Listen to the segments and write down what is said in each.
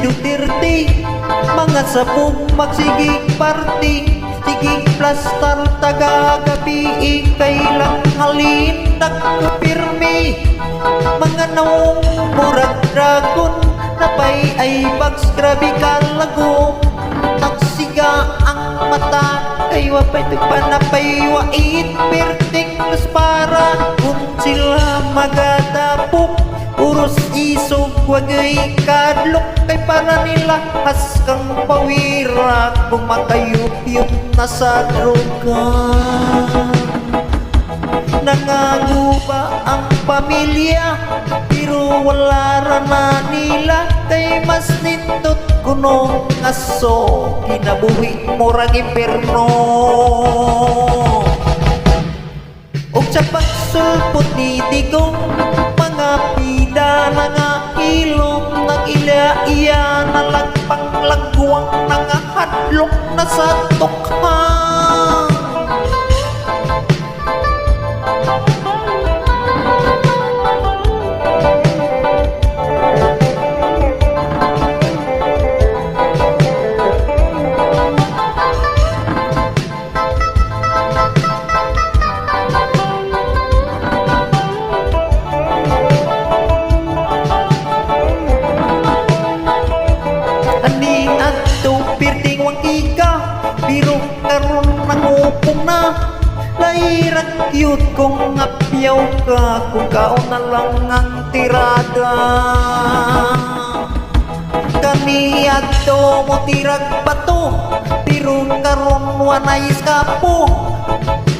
Duterte, mga sabog magsigig party, sigig plastar taga-gabi, kailang halin nagpapirmi, mga naong murag dragon, napay ay bags grabe kalagong, nagsiga ang mata, ay wapay tagpanapay wait, perting nas para kung sila magadapok, puros isog wagay kadlok, kay para nila has kang pawira, kung makayup-yup na sa droga. Nanganguba ang pamilya, pero wala na nila, kay mas nindot kuno ngaso, kinabuhi morang imperno. Og sa pagsulpot ni Digong, mga pida na nga ilong, nag-ilya-iya na lang panglagwang, nangahadlok na sa tukhang. Pero karon nangupong na, lairang cute kung ngapyaw ka, kung kaon na lang ang tirada. Kani adto mo tirag bato, pero karon wanay skapo,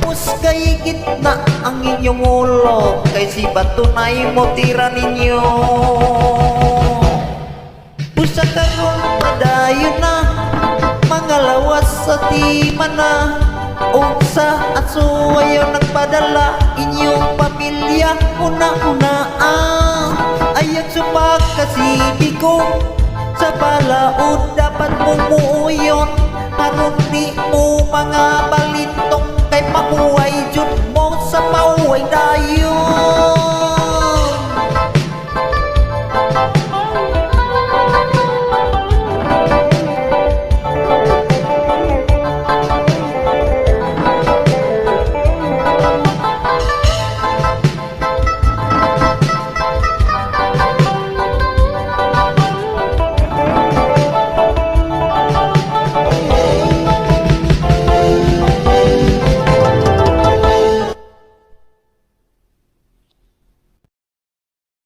muskay gitna ang inyong ulo, kay si bato na'y mo tira ninyo. Busa karon padayon na, mga lawas sa timan na, o sa aso ayaw nagpadala, inyong pamilya una-una ayaw sumak kasi di ko sa balaod